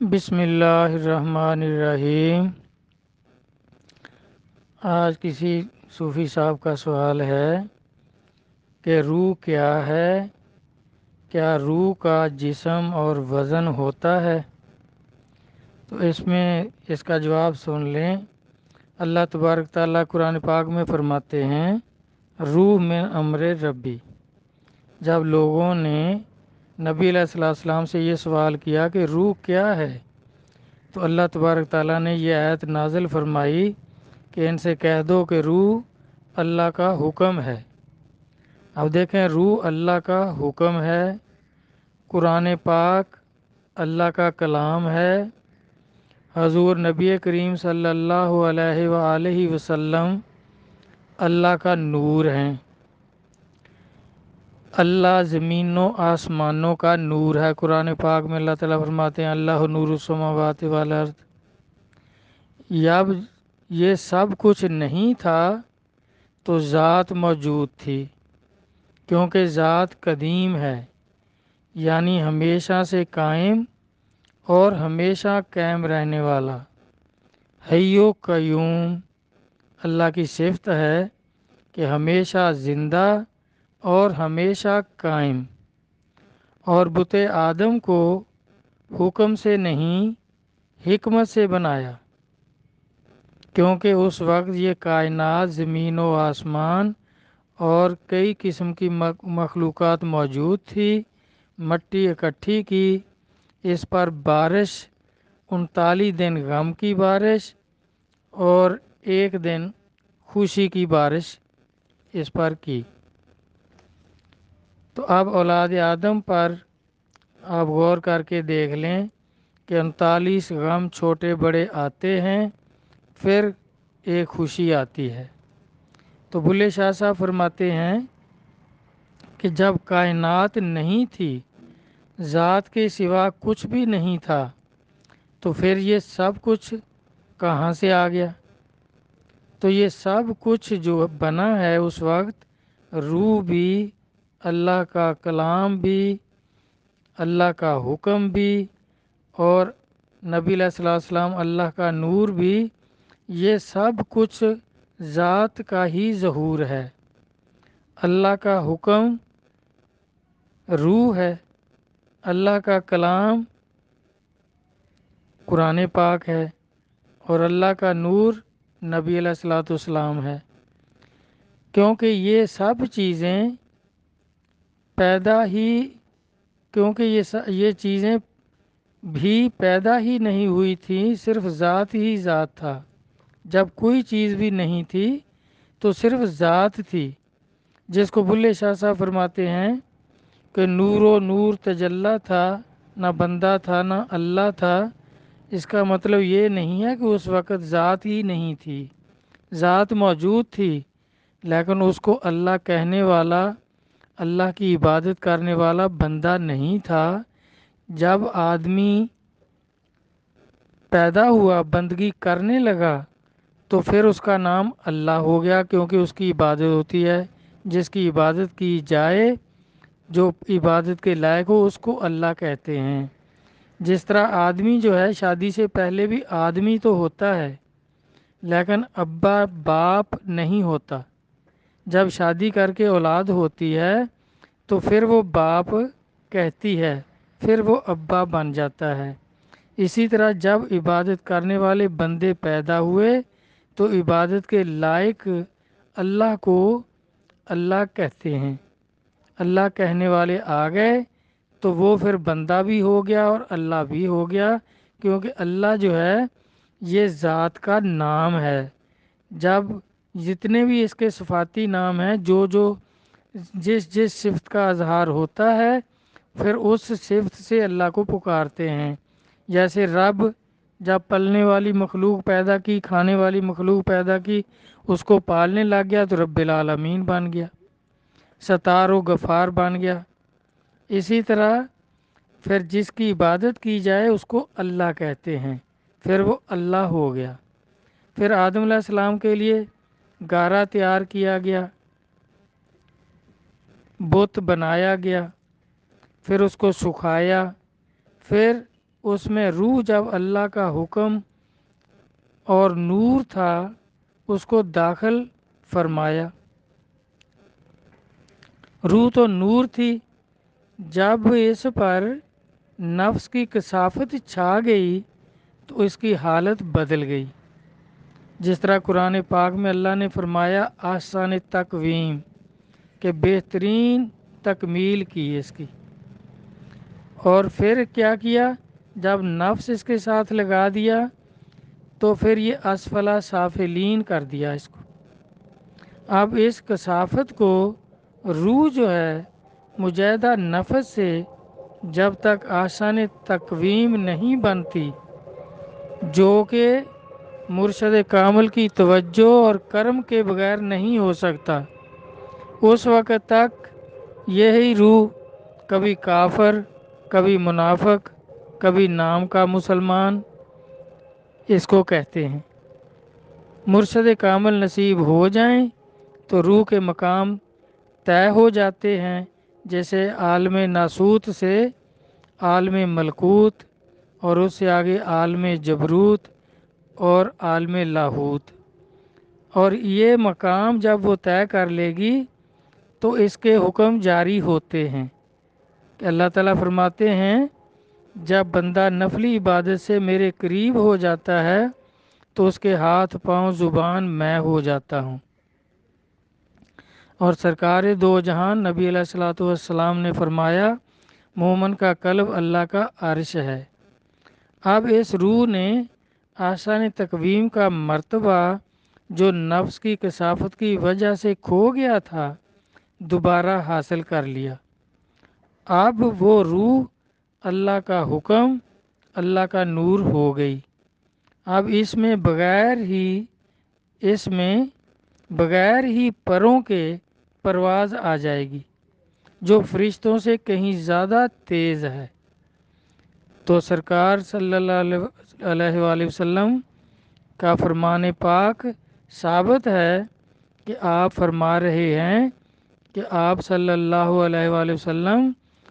بسم اللہ الرحمن الرحیم۔ آج کسی صوفی صاحب کا سوال ہے کہ روح کیا ہے؟ کیا روح کا جسم اور وزن ہوتا ہے؟ تو اس کا جواب سن لیں۔ اللہ تبارک تعالیٰ قرآن پاک میں فرماتے ہیں روح من امر ربی۔ جب لوگوں نے نبی علیہ السلام سے یہ سوال کیا کہ روح کیا ہے، تو اللہ تبارک تعالیٰ نے یہ آیت نازل فرمائی کہ ان سے کہہ دو کہ روح اللہ کا حکم ہے۔ اب دیکھیں، روح اللہ کا حکم ہے، قرآن پاک اللہ کا کلام ہے، حضور نبی کریم صلی اللہ علیہ وآلہ وسلم اللہ کا نور ہیں۔ اللہ زمین و آسمانوں کا نور ہے۔ قرآن پاک میں اللہ تعالیٰ فرماتے ہیں اللہ نور السماوات والارض۔ جب یہ سب کچھ نہیں تھا تو ذات موجود تھی، کیونکہ ذات قدیم ہے، یعنی ہمیشہ سے قائم اور ہمیشہ قائم رہنے والا، حی و قیوم۔ اللہ کی صفت ہے کہ ہمیشہ زندہ اور ہمیشہ قائم۔ اور بت آدم کو حکم سے نہیں، حکمت سے بنایا، کیونکہ اس وقت یہ کائنات، زمین و آسمان اور کئی قسم کی مخلوقات موجود تھی۔ مٹی اکٹھی کی، اس پر بارش، 39 دن غم کی بارش اور 1 دن خوشی کی بارش اس پر کی۔ تو اب اولاد آدم پر آپ غور کر کے دیکھ لیں کہ 39 غم چھوٹے بڑے آتے ہیں، پھر ایک خوشی آتی ہے۔ تو بلے شاہ صاحب فرماتے ہیں کہ جب کائنات نہیں تھی، ذات کے سوا کچھ بھی نہیں تھا، تو پھر یہ سب کچھ کہاں سے آ گیا؟ تو یہ سب کچھ جو بنا ہے اس وقت، روح بھی، اللہ کا کلام بھی، اللہ کا حکم بھی اور نبی علیہ السلام اللہ کا نور بھی، یہ سب کچھ ذات کا ہی ظہور ہے۔ اللہ کا حکم روح ہے، اللہ کا کلام قرآن پاک ہے اور اللہ کا نور نبی علیہ السلام ہے۔ کیونکہ یہ سب چیزیں یہ چیزیں بھی پیدا ہی نہیں ہوئی تھیں، صرف ذات ہی ذات تھا۔ جب کوئی چیز بھی نہیں تھی تو صرف ذات تھی، جس کو بلے شاہ صاحب فرماتے ہیں کہ نور و نور تجلی تھا، نہ بندہ تھا نہ اللہ تھا۔ اس کا مطلب یہ نہیں ہے کہ اس وقت ذات ہی نہیں تھی، ذات موجود تھی، لیکن اس کو اللہ کہنے والا، اللہ کی عبادت کرنے والا بندہ نہیں تھا۔ جب آدمی پیدا ہوا، بندگی کرنے لگا، تو پھر اس کا نام اللہ ہو گیا، کیونکہ اس کی عبادت ہوتی ہے۔ جس کی عبادت کی جائے، جو عبادت کے لائق ہو، اس کو اللہ کہتے ہیں۔ جس طرح آدمی جو ہے شادی سے پہلے بھی آدمی تو ہوتا ہے، لیکن ابا باپ نہیں ہوتا۔ جب شادی کر کے اولاد ہوتی ہے تو پھر وہ باپ کہتی ہے، پھر وہ ابا بن جاتا ہے۔ اسی طرح جب عبادت کرنے والے بندے پیدا ہوئے تو عبادت کے لائق اللہ کو اللہ کہتے ہیں۔ اللہ کہنے والے آ گئے تو وہ پھر بندہ بھی ہو گیا اور اللہ بھی ہو گیا، کیونکہ اللہ جو ہے یہ ذات کا نام ہے۔ جب جتنے بھی اس کے صفاتی نام ہیں، جس صفت کا اظہار ہوتا ہے، پھر اس صفت سے اللہ کو پکارتے ہیں۔ جیسے رب جب پلنے والی مخلوق پیدا کی، کھانے والی مخلوق پیدا کی، اس کو پالنے لگ گیا تو رب العالمین بن گیا، ستار و غفار بن گیا۔ اسی طرح پھر جس کی عبادت کی جائے اس کو اللہ کہتے ہیں، پھر وہ اللہ ہو گیا۔ پھر آدم علیہ السلام کے لیے گارا تیار کیا گیا، بت بنایا گیا، پھر اس کو سکھایا، پھر اس میں روح جب اللہ کا حکم اور نور تھا اس کو داخل فرمایا. روح تو نور تھی، جب اس پر نفس کی کثافت چھا گئی تو اس کی حالت بدل گئی. جس طرح قرآن پاک میں اللہ نے فرمایا احسن تقویم، کہ بہترین تکمیل کی اس کی. اور پھر کیا کیا؟ جب نفس اس کے ساتھ لگا دیا تو پھر یہ اسفلا سافلین کر دیا اس کو. اب اس کثافت کو روح جو ہے مجاہدہ نفس سے جب تک آسان تقویم نہیں بنتی، جو کہ مرشد کامل کی توجہ اور کرم کے بغیر نہیں ہو سکتا، اس وقت تک یہی روح کبھی کافر، کبھی منافق، کبھی نام کا مسلمان اس کو کہتے ہیں. مرشد کامل نصیب ہو جائیں تو روح کے مقام طے ہو جاتے ہیں، جیسے عالم ناسوت سے عالم ملکوت، اور اس سے آگے عالم جبروت اور عالم لاہوت. اور یہ مقام جب وہ طے کر لے گی تو اس کے حکم جاری ہوتے ہیں کہ اللہ تعالیٰ فرماتے ہیں جب بندہ نفلی عبادت سے میرے قریب ہو جاتا ہے تو اس کے ہاتھ پاؤں زبان میں ہو جاتا ہوں. اور سرکار دو جہان نبی علیہ الصلوۃ والسلام نے فرمایا مومن کا قلب اللہ کا عرش ہے. اب اس روح نے آسان تقویم کا مرتبہ جو نفس کی کثافت کی وجہ سے کھو گیا تھا دوبارہ حاصل کر لیا. اب وہ روح اللہ کا حکم، اللہ کا نور ہو گئی. اب اس میں بغیر ہی پروں کے پرواز آ جائے گی جو فرشتوں سے کہیں زیادہ تیز ہے. تو سرکار صلی اللہ علیہ وآلہ وسلم کا فرمان پاک ثابت ہے کہ آپ فرما رہے ہیں کہ آپ صلی اللہ علیہ وآلہ وسلم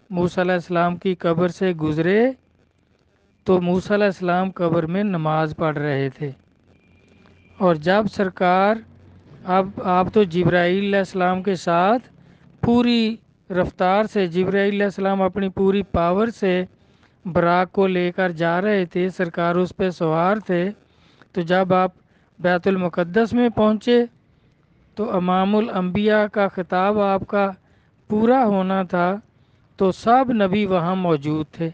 موسیٰ علیہ السلام کی قبر سے گزرے تو موسیٰ علیہ السلام قبر میں نماز پڑھ رہے تھے. اور جب سرکار اب آپ تو جبرائیل علیہ السلام کے ساتھ پوری رفتار سے، جبرائیل علیہ السلام اپنی پوری پاور سے براق کو لے کر جا رہے تھے، سرکار اس پہ سوار تھے. تو جب آپ بیت المقدس میں پہنچے تو امام الانبیاء کا خطاب آپ کا پورا ہونا تھا، تو سب نبی وہاں موجود تھے.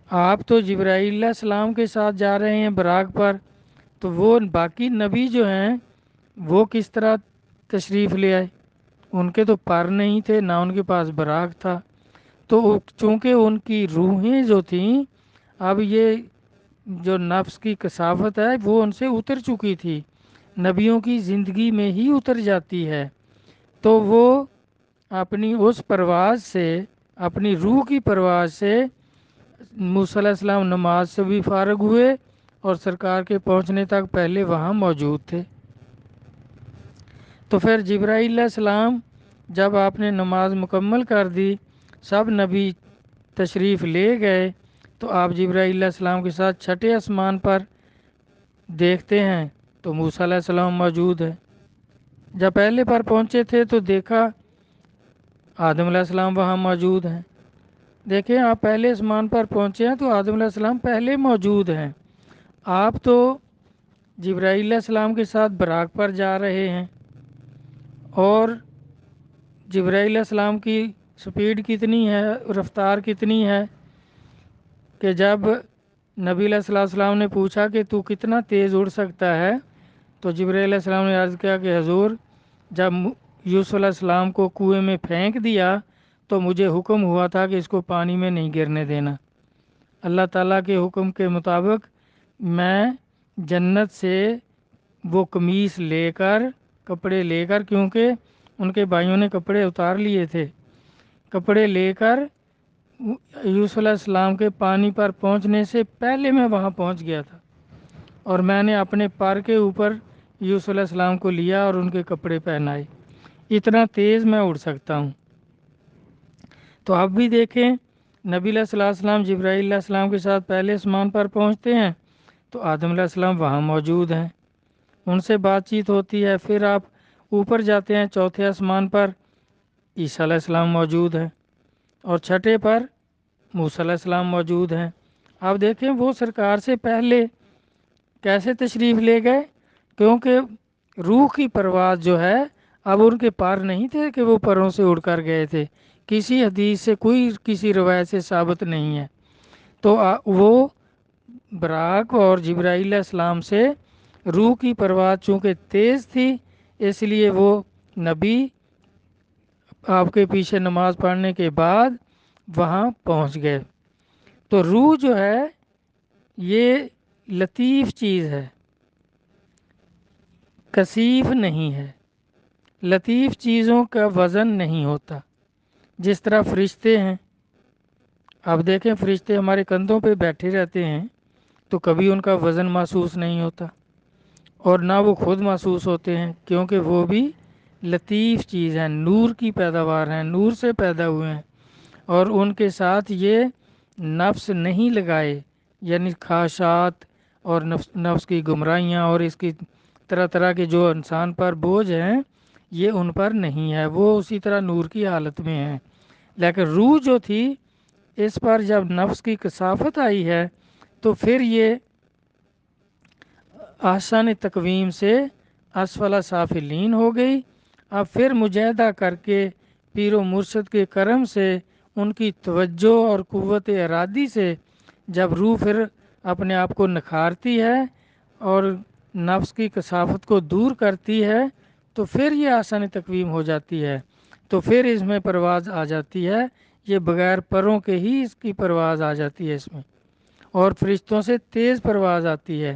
آپ تو جبرائیل علیہ السلام کے ساتھ جا رہے ہیں براق پر، تو وہ باقی نبی جو ہیں وہ کس طرح تشریف لے آئے؟ ان کے تو پر نہیں تھے، نہ ان کے پاس براق تھا. تو چونکہ ان کی روحیں جو تھیں، اب یہ جو نفس کی کثافت ہے وہ ان سے اتر چکی تھی، نبیوں کی زندگی میں ہی اتر جاتی ہے. تو وہ اپنی اس پرواز سے، اپنی روح کی پرواز سے موسیٰ علیہ السلام نماز سے بھی فارغ ہوئے اور سرکار کے پہنچنے تک پہلے وہاں موجود تھے. تو پھر جبرائیل علیہ السلام جب آپ نے نماز مکمل کر دی، سب نبی تشریف لے گئے، تو آپ جبرائیل علیہ السلام کے ساتھ چھٹے آسمان پر دیکھتے ہیں تو موسیٰ علیہ السلام موجود ہے. جب پہلے پر پہنچے تھے تو دیکھا آدم علیہ السلام وہاں موجود ہیں. دیکھیں آپ پہلے آسمان پر پہنچے ہیں تو آدم علیہ السلام پہلے موجود ہیں. آپ تو جبرائیل علیہ السلام کے ساتھ براق پر جا رہے ہیں، اور جبرائیل علیہ السلام کی سپیڈ کتنی ہے، رفتار کتنی ہے کہ جب نبی علیہ السلام نے پوچھا کہ تو کتنا تیز اڑ سکتا ہے، تو جبرائیل علیہ السلام نے عرض کیا کہ حضور جب یوسف علیہ السلام کو کنویں میں پھینک دیا تو مجھے حکم ہوا تھا کہ اس کو پانی میں نہیں گرنے دینا. اللہ تعالیٰ کے حکم کے مطابق میں جنت سے وہ قمیص لے کر، کپڑے لے کر، کیونکہ ان کے بھائیوں نے کپڑے اتار لیے تھے، کپڑے لے کر یوسف علیہ السلام کے پانی پر پہنچنے سے پہلے میں وہاں پہنچ گیا تھا، اور میں نے اپنے پر کے اوپر یوسف علیہ السلام کو لیا اور ان کے کپڑے پہنائے. اتنا تیز میں اڑ سکتا ہوں. تو اب بھی دیکھیں نبی علیہ السلام جبرائیل علیہ السلام کے ساتھ پہلے آسمان پر پہنچتے ہیں تو آدم علیہ السلام وہاں موجود ہیں، ان سے بات چیت ہوتی ہے۔ پھر آپ اوپر جاتے ہیں چوتھے آسمان پر، عیسیٰ علیہ السلام موجود ہیں، اور چھٹے پر موسیٰ علیہ السلام موجود ہیں۔ آپ دیکھیں وہ سرکار سے پہلے کیسے تشریف لے گئے، کیونکہ روح کی پرواز جو ہے اب ان کے پر نہیں تھے کہ وہ پروں سے اڑ کر گئے تھے، کسی حدیث سے کوئی کسی روایت سے ثابت نہیں ہے۔ تو وہ براق اور جبرائیل علیہ السلام سے روح کی پرواز چونکہ تیز تھی، اس لیے وہ نبی آپ کے پیچھے نماز پڑھنے کے بعد وہاں پہنچ گئے۔ تو روح جو ہے یہ لطیف چیز ہے، کثیف نہیں ہے۔ لطیف چیزوں کا وزن نہیں ہوتا، جس طرح فرشتے ہیں۔ اب دیکھیں فرشتے ہمارے کندھوں پہ بیٹھے رہتے ہیں تو کبھی ان کا وزن محسوس نہیں ہوتا، اور نہ وہ خود محسوس ہوتے ہیں، کیونکہ وہ بھی لطیف چیز ہیں، نور کی پیداوار ہیں، نور سے پیدا ہوئے ہیں، اور ان کے ساتھ یہ نفس نہیں لگائے، یعنی خواہشات اور نفس کی گمراہیاں اور اس کی طرح طرح کے جو انسان پر بوجھ ہیں یہ ان پر نہیں ہے، وہ اسی طرح نور کی حالت میں ہیں۔ لیکن روح جو تھی اس پر جب نفس کی کثافت آئی ہے تو پھر یہ احسن تقویم سے اسفل سافلین ہو گئی۔ اب پھر مجاہدہ کر کے پیر و مرشد کے کرم سے ان کی توجہ اور قوت ارادی سے جب روح پھر اپنے آپ کو نکھارتی ہے اور نفس کی کثافت کو دور کرتی ہے تو پھر یہ احسن تقویم ہو جاتی ہے، تو پھر اس میں پرواز آ جاتی ہے، یہ بغیر پروں کے ہی اس کی پرواز آ جاتی ہے اس میں، اور فرشتوں سے تیز پرواز آتی ہے۔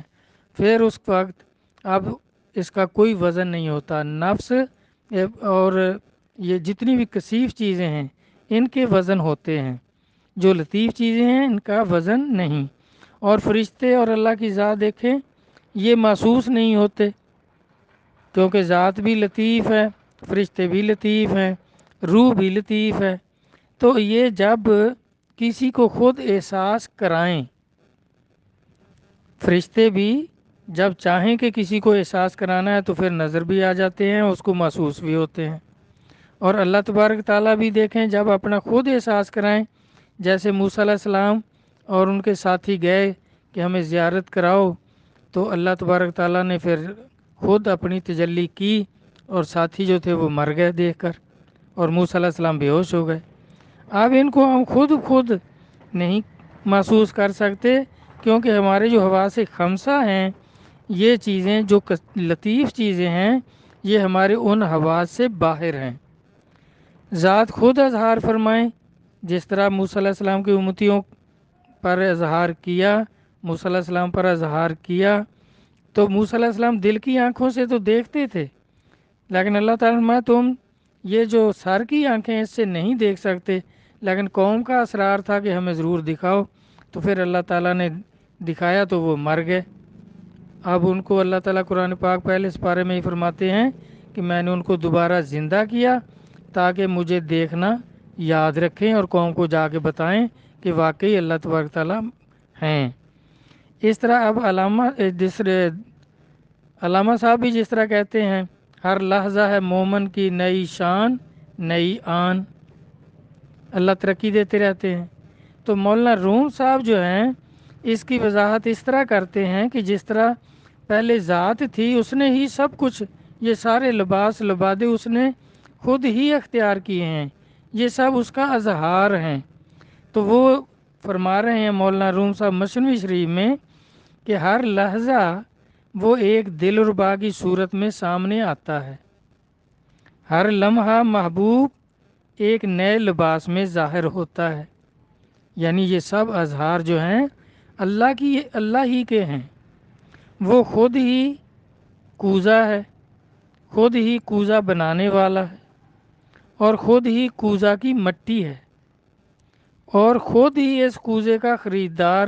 پھر اس وقت اب اس کا کوئی وزن نہیں ہوتا، نفس اور یہ جتنی بھی کثیف چیزیں ہیں ان کے وزن ہوتے ہیں، جو لطیف چیزیں ہیں ان کا وزن نہیں۔ اور فرشتے اور اللہ کی ذات دیکھیں یہ محسوس نہیں ہوتے، کیونکہ ذات بھی لطیف ہے، فرشتے بھی لطیف ہیں، روح بھی لطیف ہے۔ تو یہ جب کسی کو خود احساس کرائیں، فرشتے بھی جب چاہیں کہ کسی کو احساس کرانا ہے تو پھر نظر بھی آ جاتے ہیں، اس کو محسوس بھی ہوتے ہیں۔ اور اللہ تبارک تعالیٰ بھی دیکھیں جب اپنا خود احساس کرائیں، جیسے موسیٰ علیہ السلام اور ان کے ساتھی گئے کہ ہمیں زیارت کراؤ، تو اللہ تبارک تعالیٰ نے پھر خود اپنی تجلی کی اور ساتھی جو تھے وہ مر گئے دیکھ کر، اور موسیٰ علیہ السلام بے ہوش ہو گئے۔ اب ان کو ہم خود نہیں محسوس کر سکتے، کیونکہ ہمارے جو حواس خمسہ ہیں یہ چیزیں جو لطیف چیزیں ہیں یہ ہمارے ان حواس سے باہر ہیں۔ ذات خود اظہار فرمائیں، جس طرح موسیٰ علیہ السلام کی امتیوں پر اظہار کیا، موسیٰ علیہ السلام پر اظہار کیا، تو موسیٰ علیہ السلام دل کی آنکھوں سے تو دیکھتے تھے، لیکن اللہ تعالیٰ نے تم یہ جو سر کی آنکھیں اس سے نہیں دیکھ سکتے، لیکن قوم کا اصرار تھا کہ ہمیں ضرور دکھاؤ، تو پھر اللہ تعالیٰ نے دکھایا تو وہ مر گئے۔ اب ان کو اللہ تعالیٰ قرآن پاک پہلے اس بارے میں ہی فرماتے ہیں کہ میں نے ان کو دوبارہ زندہ کیا تاکہ مجھے دیکھنا یاد رکھیں اور قوم کو جا کے بتائیں کہ واقعی اللہ تبارک تعالیٰ ہیں۔ اس طرح اب علامہ صاحب بھی جس طرح کہتے ہیں ہر لحظہ ہے مومن کی نئی شان نئی آن، اللہ ترقی دیتے رہتے ہیں۔ تو مولانا روم صاحب جو ہیں اس کی وضاحت اس طرح کرتے ہیں کہ جس طرح پہلے ذات تھی اس نے ہی سب کچھ، یہ سارے لباس لبادے اس نے خود ہی اختیار کیے ہیں، یہ سب اس کا اظہار ہیں۔ تو وہ فرما رہے ہیں مولانا روم صاحب مثنوی شریف میں کہ ہر لحظہ وہ ایک دلربا کی صورت میں سامنے آتا ہے، ہر لمحہ محبوب ایک نئے لباس میں ظاہر ہوتا ہے، یعنی یہ سب اظہار جو ہیں اللہ ہی کے ہیں۔ وہ خود ہی کوزہ ہے، خود ہی کوزہ بنانے والا ہے، اور خود ہی کوزہ کی مٹی ہے، اور خود ہی اس کوزے کا خریدار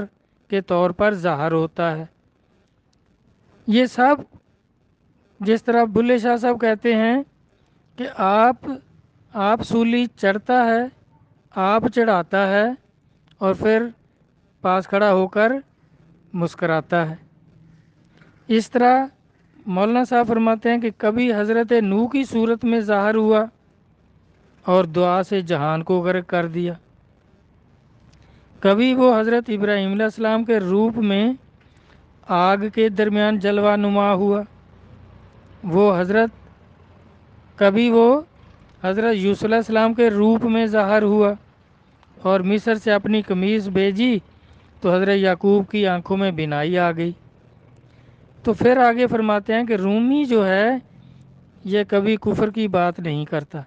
کے طور پر ظاہر ہوتا ہے۔ یہ سب جس طرح بلے شاہ صاحب کہتے ہیں کہ آپ سولی چڑھتا ہے، آپ چڑھاتا ہے، اور پھر پاس کھڑا ہو کر مسکراتا ہے۔ اس طرح مولانا صاحب فرماتے ہیں کہ کبھی حضرت نوح کی صورت میں ظاہر ہوا اور دعا سے جہان کو غرق کر دیا، کبھی وہ حضرت ابراہیم علیہ السلام کے روپ میں آگ کے درمیان جلوہ نما ہوا، کبھی وہ حضرت یوسف علیہ السلام کے روپ میں ظاہر ہوا اور مصر سے اپنی قمیص بھیجی تو حضرت یعقوب کی آنکھوں میں بینائی آ گئی۔ تو پھر آگے فرماتے ہیں کہ رومی جو ہے یہ کبھی کفر کی بات نہیں کرتا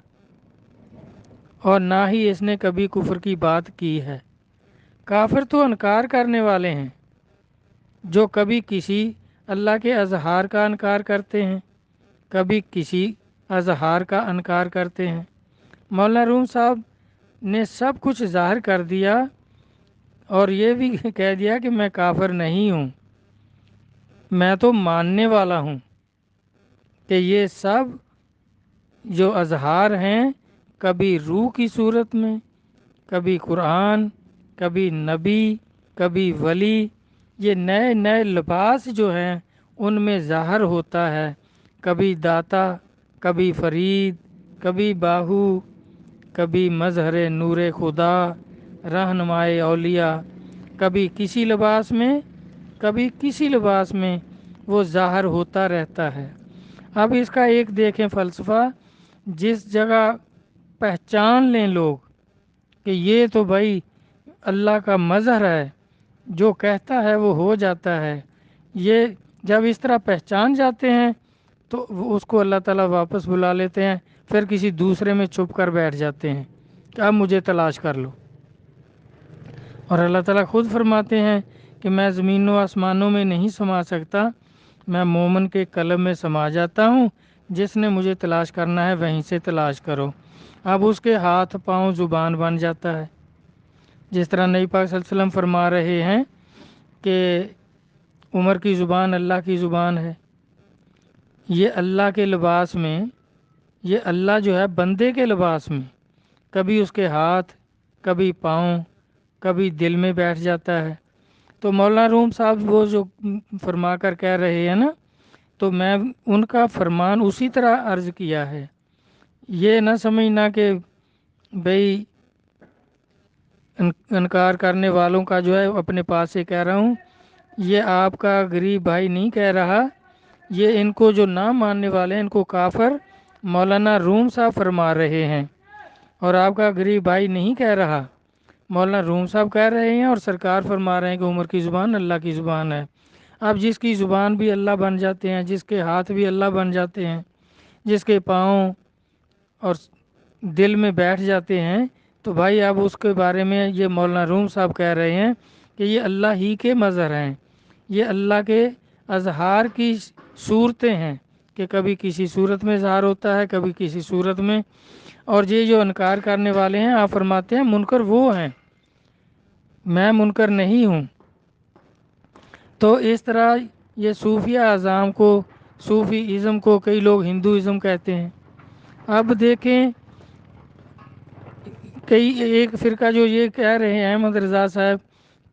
اور نہ ہی اس نے کبھی کفر کی بات کی ہے۔ کافر تو انکار کرنے والے ہیں جو کبھی کسی اللہ کے اظہار کا انکار کرتے ہیں، کبھی کسی اظہار کا انکار کرتے ہیں۔ مولانا روم صاحب نے سب کچھ ظاہر کر دیا اور یہ بھی کہہ دیا کہ میں کافر نہیں ہوں، میں تو ماننے والا ہوں کہ یہ سب جو اظہار ہیں کبھی روح کی صورت میں، کبھی قرآن، کبھی نبی، کبھی ولی، یہ نئے نئے لباس جو ہیں ان میں ظاہر ہوتا ہے، کبھی داتا، کبھی فرید، کبھی باہو، کبھی مظہر نور خدا، رہنمائے اولیاء، کبھی کسی لباس میں کبھی کسی لباس میں وہ ظاہر ہوتا رہتا ہے۔ اب اس کا ایک دیکھیں فلسفہ، جس جگہ پہچان لیں لوگ کہ یہ تو بھائی اللہ کا مظہر ہے، جو کہتا ہے وہ ہو جاتا ہے، یہ جب اس طرح پہچان جاتے ہیں تو اس کو اللہ تعالیٰ واپس بلا لیتے ہیں، پھر کسی دوسرے میں چھپ کر بیٹھ جاتے ہیں کہ اب مجھے تلاش کر لو۔ اور اللہ تعالیٰ خود فرماتے ہیں کہ میں زمین و آسمانوں میں نہیں سما سکتا، میں مومن کے قلب میں سما جاتا ہوں، جس نے مجھے تلاش کرنا ہے وہیں سے تلاش کرو۔ اب اس کے ہاتھ پاؤں زبان بن جاتا ہے، جس طرح نبی پاک صلی اللہ علیہ وسلم فرما رہے ہیں کہ عمر کی زبان اللہ کی زبان ہے۔ یہ اللہ کے لباس میں، یہ اللہ جو ہے بندے کے لباس میں کبھی اس کے ہاتھ، کبھی پاؤں، کبھی دل میں بیٹھ جاتا ہے۔ تو مولانا روم صاحب وہ جو فرما کر کہہ رہے ہیں نا، تو میں ان کا فرمان اسی طرح عرض کیا ہے۔ یہ نہ سمجھنا کہ بھئی انکار کرنے والوں کا جو ہے اپنے پاس سے کہہ رہا ہوں، یہ آپ کا غریب بھائی نہیں کہہ رہا، یہ ان کو جو نہ ماننے والے ہیں ان کو کافر مولانا روم صاحب فرما رہے ہیں، اور آپ کا غریب بھائی نہیں کہہ رہا، مولانا روم صاحب کہہ رہے ہیں اور سرکار فرما رہے ہیں کہ عمر کی زبان اللہ کی زبان ہے۔ اب جس کی زبان بھی اللہ بن جاتے ہیں، جس کے ہاتھ بھی اللہ بن جاتے ہیں، جس کے پاؤں اور دل میں بیٹھ جاتے ہیں، تو بھائی اب اس کے بارے میں یہ مولانا روم صاحب کہہ رہے ہیں کہ یہ اللہ ہی کے مظہر ہیں، یہ اللہ کے اظہار کی صورتیں ہیں کہ کبھی کسی صورت میں ظاہر ہوتا ہے، کبھی کسی صورت میں۔ اور یہ جو انکار کرنے والے ہیں، آپ فرماتے ہیں منکر وہ ہیں، میں منکر نہیں ہوں۔ تو اس طرح یہ صوفیہ اعظام کو، صوفی ازم کو کئی لوگ ہندوازم کہتے ہیں۔ اب دیکھیں کئی ایک فرقہ جو یہ کہہ رہے ہیں احمد رضا صاحب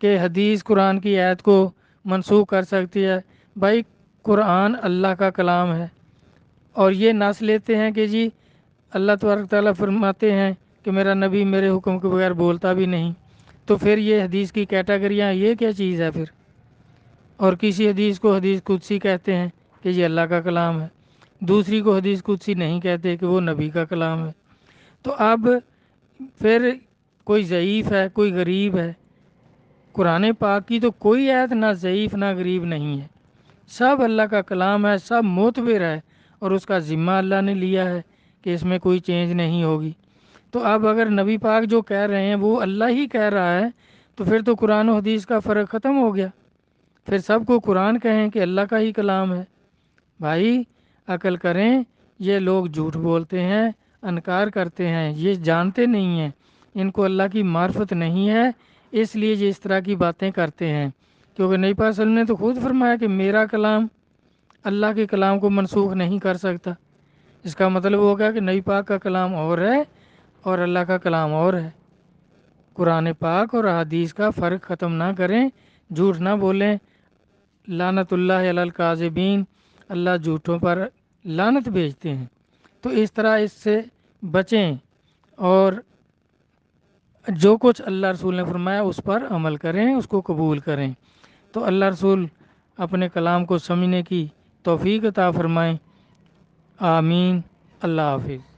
کہ حدیث قرآن کی آیت کو منسوخ کر سکتی ہے۔ بھائی قرآن اللہ کا کلام ہے، اور یہ نس لیتے ہیں کہ جی اللہ تبارک تعالیٰ فرماتے ہیں کہ میرا نبی میرے حکم کے بغیر بولتا بھی نہیں، تو پھر یہ حدیث کی کیٹیگریاں، یہ کیا چیز ہے پھر؟ اور کسی حدیث کو حدیث قدسی کہتے ہیں کہ یہ اللہ کا کلام ہے، دوسری کو حدیث قدسی نہیں کہتے کہ وہ نبی کا کلام ہے۔ تو اب پھر کوئی ضعیف ہے، کوئی غریب ہے، قرآن پاک کی تو کوئی آیت نہ ضعیف نہ غریب نہیں ہے، سب اللہ کا کلام ہے، سب معتبر ہے، اور اس کا ذمہ اللہ نے لیا ہے کہ اس میں کوئی چینج نہیں ہوگی۔ تو اب اگر نبی پاک جو کہہ رہے ہیں وہ اللہ ہی کہہ رہا ہے، تو پھر تو قرآن و حدیث کا فرق ختم ہو گیا، پھر سب کو قرآن کہیں کہ اللہ کا ہی کلام ہے۔ بھائی عقل کریں، یہ لوگ جھوٹ بولتے ہیں، انکار کرتے ہیں، یہ جانتے نہیں ہیں، ان کو اللہ کی معرفت نہیں ہے، اس لیے یہ اس طرح کی باتیں کرتے ہیں، کیونکہ نبی پاک صلی اللہ علیہ وسلم نے تو خود فرمایا کہ میرا کلام اللہ کے کلام کو منسوخ نہیں کر سکتا۔ اس کا مطلب ہو گیا کہ نبی پاک کا کلام اور ہے اور اللہ کا کلام اور ہے۔ قرآن پاک اور احادیث کا فرق ختم نہ کریں، جھوٹ نہ بولیں۔ لعنت اللہ علی الکاذبین، اللہ جھوٹوں پر لعنت بھیجتے ہیں۔ تو اس طرح اس سے بچیں اور جو کچھ اللہ رسول نے فرمایا اس پر عمل کریں، اس کو قبول کریں۔ تو اللہ رسول اپنے کلام کو سمجھنے کی توفیق عطا فرمائیں۔ آمین۔ اللہ حافظ۔